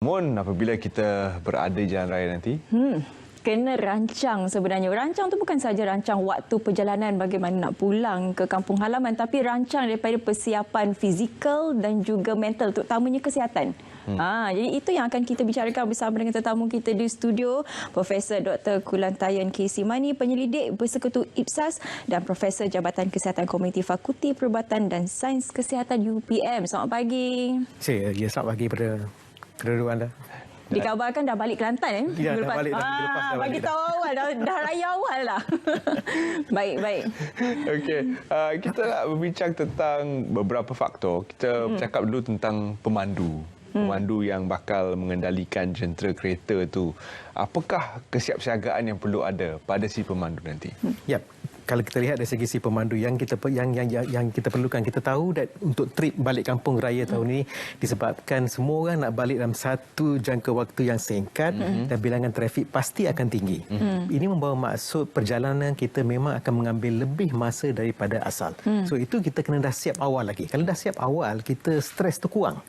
Namun apabila kita berada di jalan raya nanti, kena rancang sebenarnya. Rancang tu bukan saja rancang waktu perjalanan bagaimana nak pulang ke kampung halaman, tapi rancang daripada persiapan fizikal dan juga mental, terutamanya kesihatan. Jadi itu yang akan kita bicarakan bersama dengan tetamu kita di studio, Profesor Dr. Kulantayan K.C. Mani, penyelidik bersekutu IPSAS dan Profesor Jabatan Kesihatan Komuniti Fakulti Perubatan dan Sains Kesihatan UPM. Selamat pagi. Ya, selamat pagi pada kedua-dua anda. Dikabarkan dah balik Kelantan Ya, dah balik dah. Bagi tahu awal dah raya awal lah. Baik. okey, kita nak berbincang tentang beberapa faktor. Kita bercakap dulu tentang pemandu. Pemandu yang bakal mengendalikan jentera kereta tu. Apakah kesiapsiagaan yang perlu ada pada si pemandu nanti? Ya, kalau kita lihat dari segi si pemandu yang kita perlukan, kita tahu that untuk trip balik kampung raya tahun ini disebabkan semua orang nak balik dalam satu jangka waktu yang singkat dan bilangan trafik pasti akan tinggi. Ini membawa maksud perjalanan kita memang akan mengambil lebih masa daripada asal. So itu kita kena dah siap awal lagi. Kalau dah siap awal, kita stres tu kurang.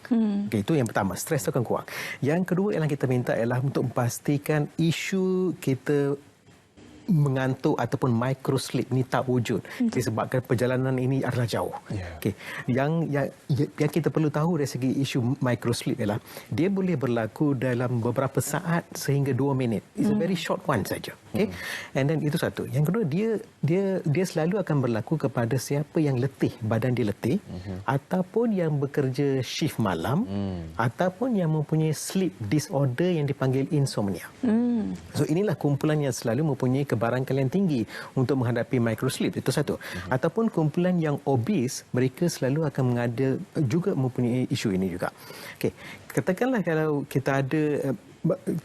Okay, itu yang pertama, stres tu akan kurang. Yang kedua yang kita minta ialah untuk memastikan isu kita mengantuk ataupun microsleep ni tak wujud disebabkan perjalanan ini adalah jauh. Okey, yang kita perlu tahu dari segi isu microsleep ialah dia boleh berlaku dalam beberapa saat sehingga 2 minit. It's a very short one saja. Okey. And then itu satu. Yang kedua, dia selalu akan berlaku kepada siapa yang letih, badan dia letih, ataupun yang bekerja shift malam, ataupun yang mempunyai sleep disorder yang dipanggil insomnia. So inilah kumpulan yang selalu mempunyai kebarangkalian tinggi untuk menghadapi microsleep, itu satu. Ataupun kumpulan yang obes, mereka selalu akan juga mempunyai isu ini juga. Okey, katakanlah kalau kita ada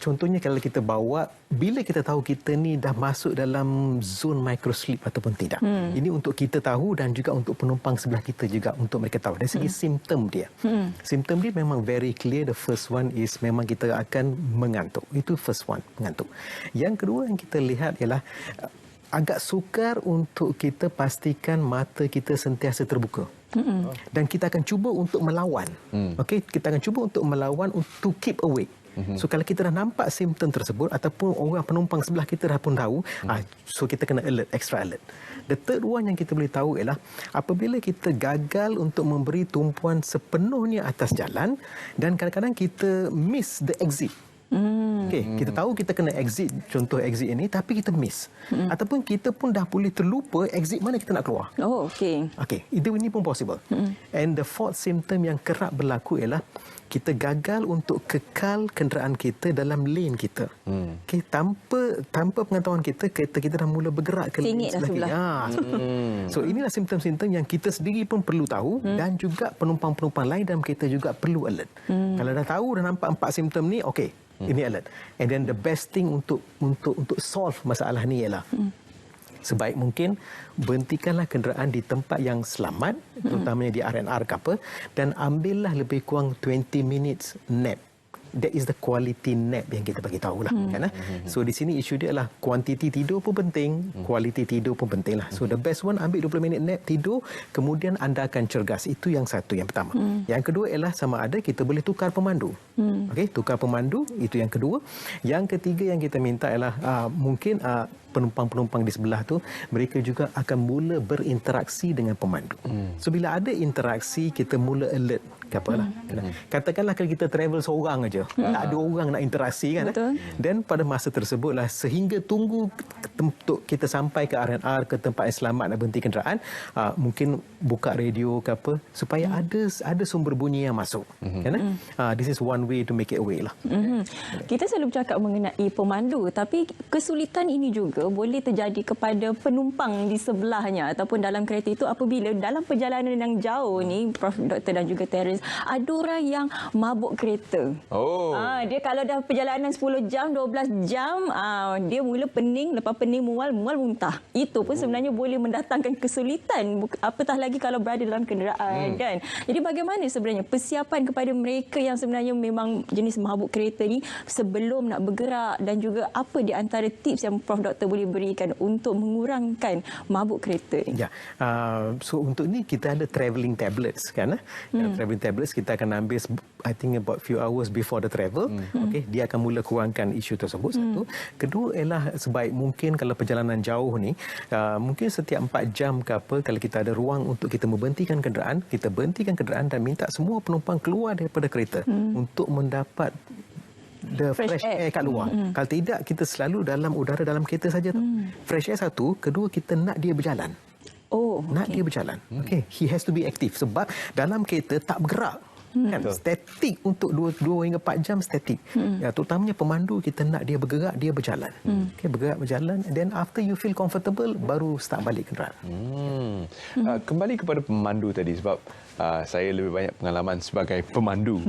contohnya kalau kita bawa, bila kita tahu kita ni dah masuk dalam zone microsleep ataupun tidak. Ini untuk kita tahu dan juga untuk penumpang sebelah kita juga untuk mereka tahu. Dari segi simptom dia. Simptom dia memang very clear. The first one is memang kita akan mengantuk. Itu first one, mengantuk. Yang kedua yang kita lihat ialah agak sukar untuk kita pastikan mata kita sentiasa terbuka. Dan kita akan cuba untuk melawan. Okey, kita akan cuba untuk melawan to keep awake. So kalau kita dah nampak simptom tersebut ataupun orang penumpang sebelah kita dah pun tahu, so kita kena alert, extra alert. The third one yang kita boleh tahu ialah apabila kita gagal untuk memberi tumpuan sepenuhnya atas jalan dan kadang-kadang kita miss the exit. Okey, kita tahu kita kena exit, contoh exit ini, tapi kita miss. Ataupun kita pun dah boleh terlupa exit mana kita nak keluar. Oh, okey. Okey, ini pun possible. And the fourth symptom yang kerap berlaku ialah kita gagal untuk kekal kenderaan kita dalam lane kita. Okey, tanpa pengetahuan kita, kereta kita dah mula bergerak ke lane sebelah. So inilah simptom-simptom yang kita sendiri pun perlu tahu dan juga penumpang-penumpang lain dalam kereta juga perlu alert. Kalau dah tahu, dah nampak 4 simptom ni, okey, ini alert. And then the best thing untuk solve masalah ni ialah sebaik mungkin berhentikanlah kenderaan di tempat yang selamat, terutamanya di R&R ke apa, dan ambillah lebih kurang 20 minutes nap. That is the quality nap yang kita bagi tahulah, kan? So di sini isu dia adalah kuantiti tidur pun penting, quality tidur pun penting lah. So the best one, ambil 20 minit nap, tidur, kemudian anda akan cergas. Itu yang satu, yang pertama. Yang kedua ialah sama ada kita boleh tukar pemandu. Okey, tukar pemandu, itu yang kedua. Yang ketiga yang kita minta ialah mungkin penumpang-penumpang di sebelah tu mereka juga akan mula berinteraksi dengan pemandu. So bila ada interaksi, kita mula alert ke apalah. Katakanlah kalau kita travel seorang aja, tak ada orang nak interaksi kan. Dan pada masa tersebutlah sehingga tunggu untuk kita sampai ke R&R, ke tempat yang selamat nak berhenti kenderaan, mungkin buka radio ke apa supaya ada sumber bunyi yang masuk. Kan? This is one way to make it away lah. Kita selalu bercakap mengenai pemandu, tapi kesulitan ini juga boleh terjadi kepada penumpang di sebelahnya ataupun dalam kereta itu apabila dalam perjalanan yang jauh ni, Prof. Dr. dan juga Terence, ada orang yang mabuk kereta. Dia kalau dah perjalanan 10 jam, 12 jam, dia mula pening, lepas pening mual muntah. Itu pun sebenarnya boleh mendatangkan kesulitan, apatah lagi kalau berada dalam kenderaan, kan. Jadi bagaimana sebenarnya persiapan kepada mereka yang sebenarnya memang jenis mabuk kereta ni sebelum nak bergerak, dan juga apa di antara tips yang Prof. Dr. boleh berikan untuk mengurangkan mabuk kereta ni? Ya, so untuk ni kita ada travelling tablets, kan? Travelling tablets tablets kita akan ambil I think about few hours before the travel. Okey, dia akan mula kurangkan isu tersebut satu. Kedua ialah sebaik mungkin kalau perjalanan jauh ni mungkin setiap 4 jam ke apa, kalau kita ada ruang untuk kita membentikan kenderaan, kita berhentikan kenderaan dan minta semua penumpang keluar daripada kereta untuk mendapat the fresh air kat luar. Kalau tidak, kita selalu dalam udara dalam kereta saja. Fresh air satu, kedua kita nak dia berjalan. Nak dia berjalan. Okay. He has to be active sebab dalam kereta tak bergerak. Kan? Statik untuk 2 hingga 4 jam statik. Ya, terutamanya pemandu kita nak dia bergerak, dia berjalan. Okay, bergerak, berjalan. Then after you feel comfortable, baru start balik kenderaan. Kembali kepada pemandu tadi sebab saya lebih banyak pengalaman sebagai pemandu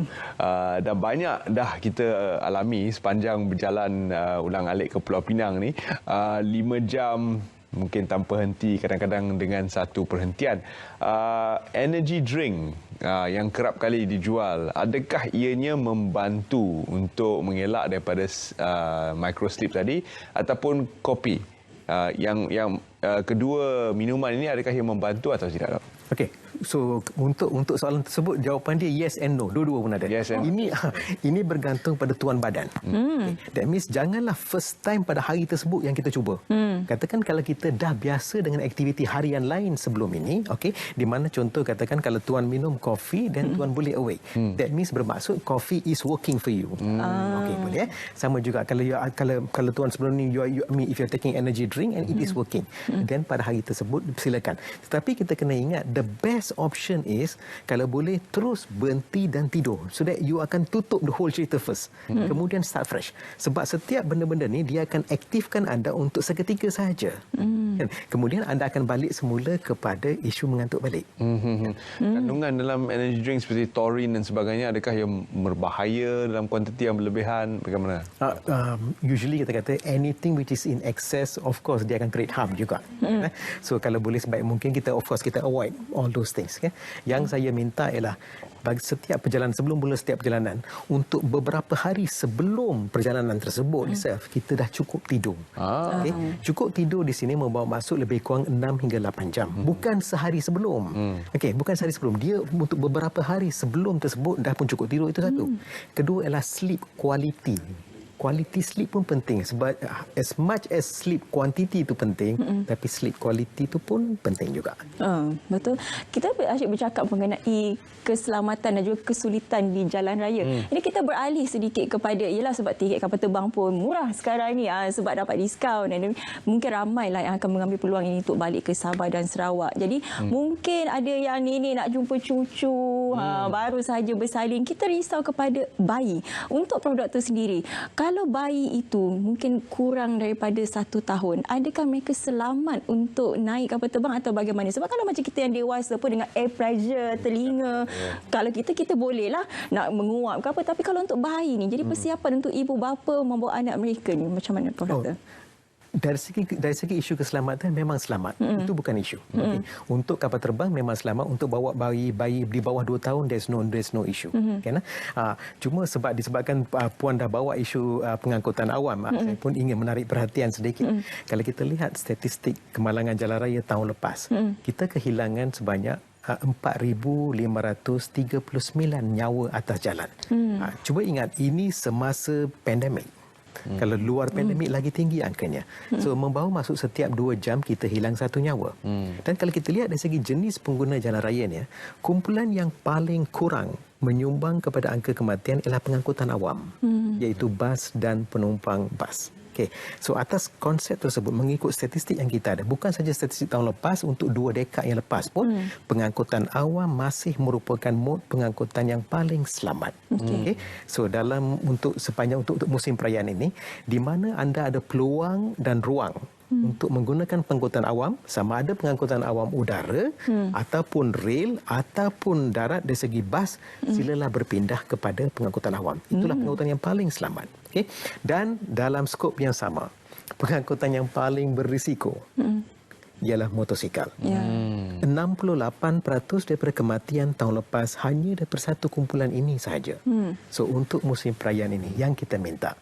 dan banyak dah kita alami sepanjang berjalan ulang-alik ke Pulau Pinang ni 5 jam mungkin tanpa henti, kadang-kadang dengan satu perhentian. Energy drink yang kerap kali dijual, adakah ianya membantu untuk mengelak daripada microsleep tadi ataupun kopi? Yang kedua minuman ini adakah ia membantu atau tidak? Okey. So untuk soalan tersebut jawapan dia yes and no. Dua-dua pun ada. Yes and ini bergantung pada tuan badan. Okay. That means janganlah first time pada hari tersebut yang kita cuba. Katakan kalau kita dah biasa dengan aktiviti harian lain sebelum ini, okey, di mana contoh katakan kalau tuan minum kopi dan tuan boleh awake. That means bermaksud coffee is working for you. Okey, boleh. Sama juga kalau tuan sebelum ni if you're taking energy drink and it is working. Then pada hari tersebut silakan. Tetapi kita kena ingat the best option is kalau boleh terus berhenti dan tidur so that you akan tutup the whole cerita first, kemudian start fresh. Sebab setiap benda-benda ni dia akan aktifkan anda untuk seketika sahaja. Kemudian anda akan balik semula kepada isu mengantuk balik. Kandungan dalam energy drink seperti taurine dan sebagainya, adakah yang berbahaya dalam kuantiti yang berlebihan? Bagaimana? Usually kita kata anything which is in excess, of course dia akan create harm juga. So kalau boleh sebaik mungkin kita avoid all those things. Yang saya minta ialah bagi setiap perjalanan, sebelum mula setiap perjalanan, untuk beberapa hari sebelum perjalanan tersebut kita dah cukup tidur. Okay? Cukup tidur di sini membawa maksud lebih kurang 6 hingga 8 jam. Bukan sehari sebelum. Okay, bukan sehari sebelum. Dia untuk beberapa hari sebelum tersebut dah pun cukup tidur, itu satu. Kedua ialah sleep quality. Quality sleep pun penting sebab as much as sleep quantity itu penting, tapi sleep quality itu pun penting juga. Betul. Kita asyik bercakap mengenai keselamatan dan juga kesulitan di jalan raya. Ini kita beralih sedikit kepada ialah sebab tiket kapal terbang pun murah sekarang ni sebab dapat diskaun dan mungkin ramailah yang akan mengambil peluang ini untuk balik ke Sabah dan Sarawak. Jadi mungkin ada yang nenek nak jumpa cucu, baru sahaja bersalin. Kita risau kepada bayi. Untuk Prof Doktor sendiri, kalau bayi itu mungkin kurang daripada 1 tahun, adakah mereka selamat untuk naik kapal terbang atau bagaimana? Sebab kalau macam kita yang dewasa pun dengan air pressure, telinga, kalau kita bolehlah nak menguap ke apa. Tapi kalau untuk bayi ni, jadi persiapan untuk ibu bapa membawa anak mereka ni macam mana, Prof Doktor? Dari segi isu keselamatan memang selamat. Itu bukan isu. Okay. Untuk kapal terbang memang selamat. Untuk bawa bayi di bawah 2 tahun there's no issue. Okay, cuma disebabkan puan dah bawa isu pengangkutan awam, saya pun ingin menarik perhatian sedikit. Kalau kita lihat statistik kemalangan jalan raya tahun lepas, kita kehilangan sebanyak 4,539 nyawa atas jalan. Cuba ingat, ini semasa pandemik. Kalau luar pandemik lagi tinggi angkanya. So membawa maksud setiap 2 jam kita hilang 1 nyawa. Dan kalau kita lihat dari segi jenis pengguna jalan raya ni, kumpulan yang paling kurang menyumbang kepada angka kematian ialah pengangkutan awam, iaitu bas dan penumpang bas. Okay. So atas konsep tersebut, mengikut statistik yang kita ada, bukan saja statistik tahun lepas, untuk 2 dekad yang lepas pun, pengangkutan awam masih merupakan mod pengangkutan yang paling selamat. Okay. So untuk musim perayaan ini, di mana anda ada peluang dan ruang untuk menggunakan pengangkutan awam, sama ada pengangkutan awam udara ataupun rel ataupun darat dari segi bas, silalah berpindah kepada pengangkutan awam. Itulah pengangkutan yang paling selamat. Okay? Dan dalam skop yang sama, pengangkutan yang paling berisiko ialah motosikal. 68% daripada kematian tahun lepas hanya daripada satu kumpulan ini sahaja. So untuk musim perayaan ini, yang kita minta,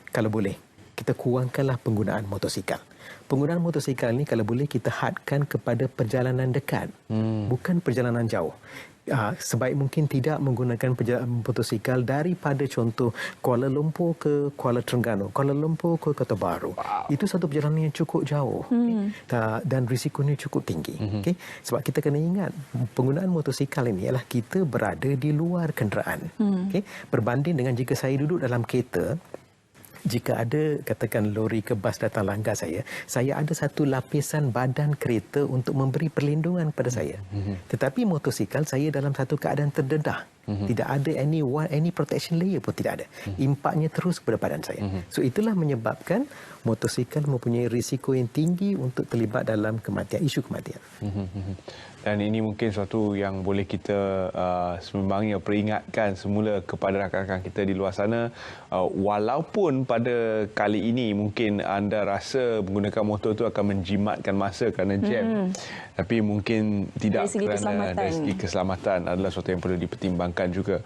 kalau boleh, kita kurangkanlah penggunaan motosikal. Penggunaan motosikal ni kalau boleh kita hadkan kepada perjalanan dekat, bukan perjalanan jauh. sebaik mungkin tidak menggunakan motosikal daripada contoh Kuala Lumpur ke Kuala Terengganu, Kuala Lumpur ke Kota Baru. Itu satu perjalanan yang cukup jauh dan risikonya cukup tinggi. Okay? Sebab kita kena ingat penggunaan motosikal ini ialah kita berada di luar kenderaan. Okay? Berbanding dengan jika saya duduk dalam kereta, jika ada katakan lori ke bas datang langgar saya ada satu lapisan badan kereta untuk memberi perlindungan kepada saya. Tetapi motosikal saya dalam satu keadaan terdedah. Tidak ada any protection layer pun tidak ada. Impaknya terus kepada badan saya. So itulah menyebabkan motosikal mempunyai risiko yang tinggi untuk terlibat dalam isu kematian. Dan ini mungkin suatu yang boleh kita sememangnya peringatkan semula kepada rakan-rakan kita di luar sana. Walaupun pada kali ini mungkin anda rasa menggunakan motor itu akan menjimatkan masa kerana jam. Tapi mungkin tidak, kerana dari segi keselamatan adalah sesuatu yang perlu dipertimbangkan juga.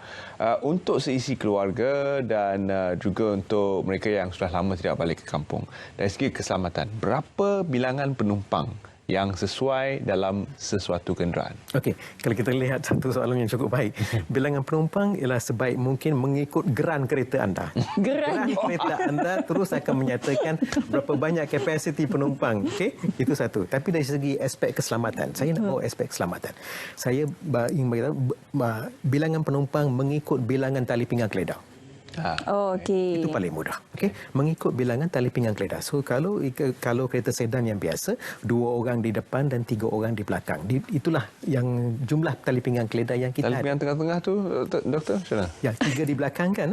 Untuk seisi keluarga dan juga untuk mereka yang sudah lama tidak balik ke kampung. Dari segi keselamatan, berapa bilangan penumpang yang sesuai dalam sesuatu kenderaan? Okey, kalau kita lihat satu soalan yang cukup baik. Bilangan penumpang ialah sebaik mungkin mengikut geran kereta anda. Geran kereta anda terus akan menyatakan berapa banyak kapasiti penumpang. Okey, itu satu. Tapi dari segi aspek keselamatan, saya nak bawa aspek keselamatan. Saya ingin beritahu bilangan penumpang mengikut bilangan tali pinggang keledar. Itu paling mudah. Okey, mengikut bilangan tali pinggang keledar. So kalau kereta sedan yang biasa, 2 orang di depan dan 3 orang di belakang. Itulah yang jumlah tali pinggang keledar yang kita ada. Tali pinggang tengah-tengah tu, doktor, macam mana? Ya, 3 di belakang kan.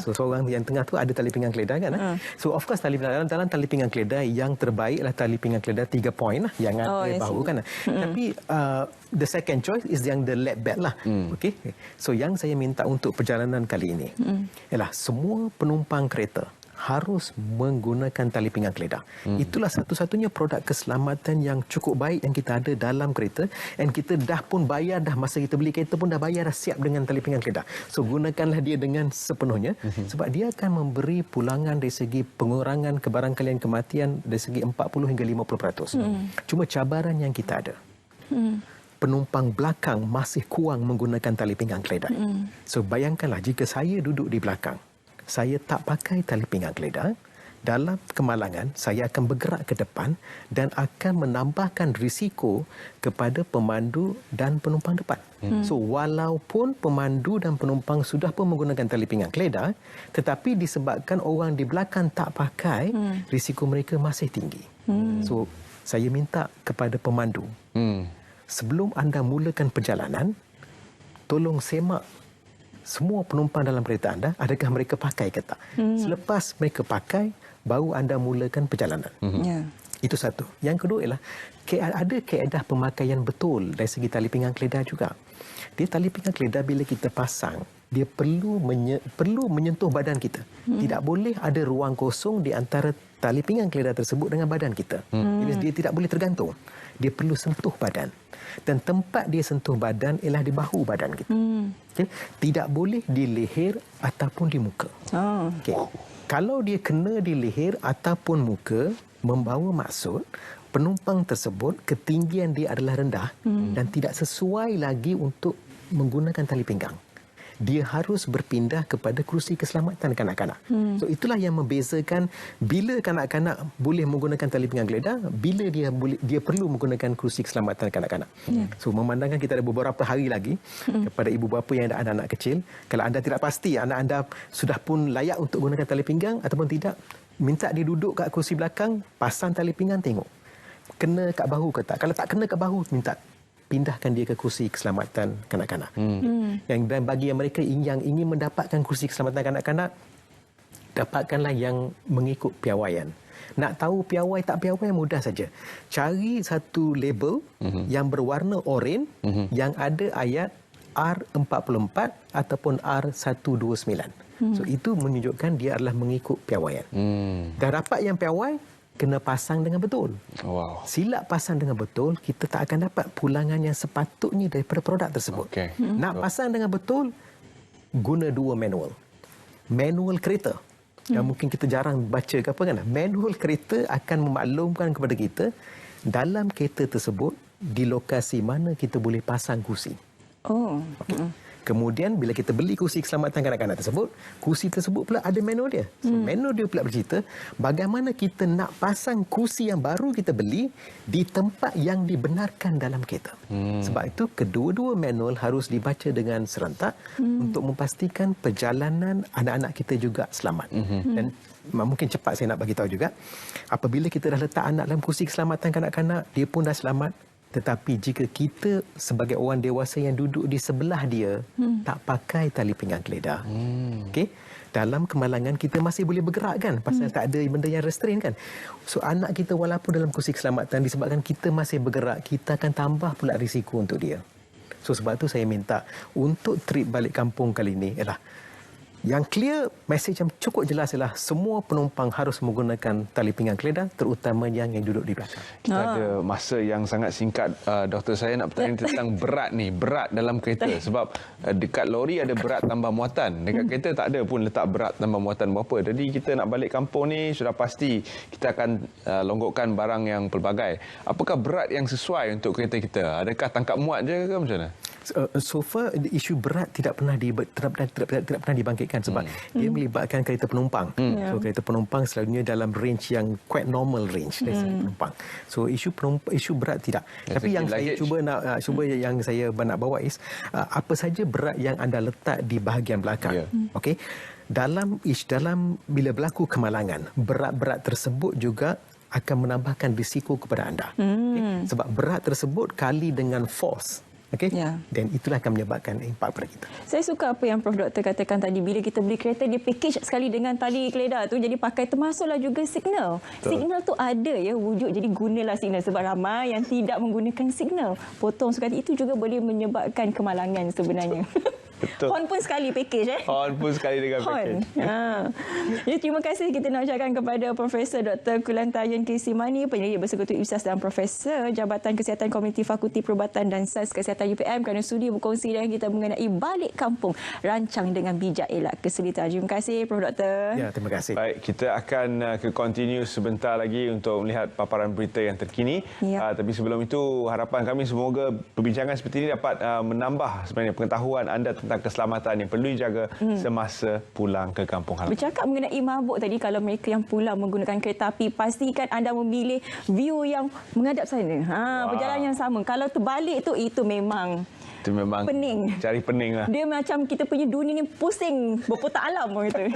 So seorang yang tengah tu ada tali pinggang keledar kan. So of course dalam tali pinggang keledar yang terbaik adalah tali pinggang keledar 3 poin lah yang ada bahu kan. Tapi the second choice is yang the lap belt lah. Okey. So yang saya minta untuk perjalanan kali ini ialah semua penumpang kereta harus menggunakan tali pinggang keledar. Itulah satu-satunya produk keselamatan yang cukup baik yang kita ada dalam kereta, dan kita dah pun bayar dah masa kita beli kereta pun dah bayar dah siap dengan tali pinggang keledar. So gunakanlah dia dengan sepenuhnya sebab dia akan memberi pulangan dari segi pengurangan kebarangkalian kematian dari segi 40 hingga 50%. Cuma cabaran yang kita ada. Penumpang belakang masih kurang menggunakan tali pinggang keledar. So bayangkanlah jika saya duduk di belakang, saya tak pakai tali pinggang keledar, dalam kemalangan saya akan bergerak ke depan dan akan menambahkan risiko kepada pemandu dan penumpang depan. So walaupun pemandu dan penumpang sudah pun menggunakan tali pinggang keledar, tetapi disebabkan orang di belakang tak pakai, risiko mereka masih tinggi. So saya minta kepada pemandu, sebelum anda mulakan perjalanan, tolong semak semua penumpang dalam kereta anda, adakah mereka pakai ke tak. Selepas mereka pakai, baru anda mulakan perjalanan. Itu satu. Yang kedua ialah ada kaedah pemakaian betul dari segi tali pinggang keledar juga. Dia tali pinggang keledar bila kita pasang, dia perlu menyentuh badan kita. Tidak boleh ada ruang kosong di antara tali pinggang keledar tersebut dengan badan kita. Dia tidak boleh tergantung. Dia perlu sentuh badan. Dan tempat dia sentuh badan ialah di bahu badan kita. Okay? Tidak boleh di leher ataupun di muka. Okay. Kalau dia kena di leher ataupun muka, membawa maksud penumpang tersebut ketinggian dia adalah rendah dan tidak sesuai lagi untuk menggunakan tali pinggang. Dia harus berpindah kepada kerusi keselamatan kanak-kanak. So itulah yang membezakan bila kanak-kanak boleh menggunakan tali pinggang keledar, bila dia perlu menggunakan kerusi keselamatan kanak-kanak. So memandangkan kita ada beberapa hari lagi kepada ibu bapa yang ada anak-anak kecil, kalau anda tidak pasti anak anda sudah pun layak untuk menggunakan tali pinggang ataupun tidak, minta dia duduk kat kerusi belakang, pasang tali pinggang, tengok kena kat bahu ke tak. Kalau tak kena kat bahu, minta pindahkan dia ke kursi keselamatan kanak-kanak. Dan bagi yang mereka yang ingin mendapatkan kursi keselamatan kanak-kanak, dapatkanlah yang mengikut piawaian. Nak tahu piawai tak piawai mudah saja. Cari satu label yang berwarna oranye yang ada ayat R44 ataupun R129. So itu menunjukkan dia adalah mengikut piawaian. Dah dapat yang piawai, kena pasang dengan betul. Silap pasang dengan betul, kita tak akan dapat pulangan yang sepatutnya daripada produk tersebut. Nak pasang dengan betul, guna 2 manual. Manual kereta, yang mungkin kita jarang baca ke apa kan. Manual kereta akan memaklumkan kepada kita dalam kereta tersebut di lokasi mana kita boleh pasang kursi. Oh. Kemudian bila kita beli kursi keselamatan kanak-kanak tersebut, kursi tersebut pula ada manual dia. So, manual dia pula bercerita bagaimana kita nak pasang kursi yang baru kita beli di tempat yang dibenarkan dalam kereta. Sebab itu kedua-dua manual harus dibaca dengan serentak untuk memastikan perjalanan anak-anak kita juga selamat. Dan mungkin cepat saya nak bagi tahu juga, apabila kita dah letak anak dalam kursi keselamatan kanak-kanak, dia pun dah selamat. Tetapi jika kita sebagai orang dewasa yang duduk di sebelah dia tak pakai tali pinggang geledah, okey, dalam kemalangan kita masih boleh bergerak kan, pasal tak ada benda yang restrain kan. So anak kita walaupun dalam kursi keselamatan, disebabkan kita masih bergerak, kita akan tambah pula risiko untuk dia. So sebab tu saya minta untuk trip balik kampung kali ini ialah yang clear, message yang cukup jelas ialah semua penumpang harus menggunakan tali pinggang geledah, terutama yang duduk di belakang. Kita ada masa yang sangat singkat. Doktor, saya nak bertanya tentang berat ni. Berat dalam kereta. Sebab dekat lori ada berat tambah muatan. Dekat kereta tak ada pun letak berat tambah muatan berapa. Jadi kita nak balik kampung ni sudah pasti kita akan longgokkan barang yang pelbagai. Apakah berat yang sesuai untuk kereta kita? Adakah tangkap muat je ke macam mana? So far isu berat tidak pernah dibangkitkan sebab dia melibatkan kereta penumpang. So kereta penumpang selalunya dalam range yang quite normal range dari segi penumpang. So isu berat tidak. Tapi yang saya cuba yang saya nak bawa is apa saja berat yang anda letak di bahagian belakang. Okey. Dalam bila berlaku kemalangan, berat-berat tersebut juga akan menambahkan risiko kepada anda. Okay? Sebab berat tersebut kali dengan force. Okey. Dan itulah akan menyebabkan impak pada kita. Saya suka apa yang Prof. Doktor katakan tadi. Bila kita beli kereta, dia package sekali dengan tali geledah tu. Jadi pakai, termasuklah juga signal. Signal tu ada ya wujud. Jadi gunalah signal. Sebab ramai yang tidak menggunakan signal. Potong sekali. Itu juga boleh menyebabkan kemalangan sebenarnya. Betul. Hon pun sekali package Hon pun sekali dengan package. Jadi terima kasih kita nak ucapkan kepada Profesor Dr. Kulantayan Kesimani, penyelidik bersekutu UPSAS dan Profesor Jabatan Kesihatan Komuniti Fakulti Perubatan dan Sains Kesihatan UPM kerana sudi berkongsi dengan kita mengenai balik kampung rancang dengan bijak elak kesulitan. Terima kasih Prof. Doktor. Ya, terima kasih. Baik, kita akan ke continue sebentar lagi untuk melihat paparan berita yang terkini. Tapi sebelum itu, harapan kami semoga perbincangan seperti ini dapat menambah sebenarnya pengetahuan anda tentang keselamatan yang perlu dijaga semasa pulang ke kampung halaman. Bercakap mengenai mabuk tadi, kalau mereka yang pulang menggunakan kereta api, pastikan anda memilih view yang menghadap sana. Perjalanan yang sama. Kalau terbalik tu, itu memang pening. Pening. Cari pening lah. Dia macam kita punya dunia ni pusing, berputar alam gitu.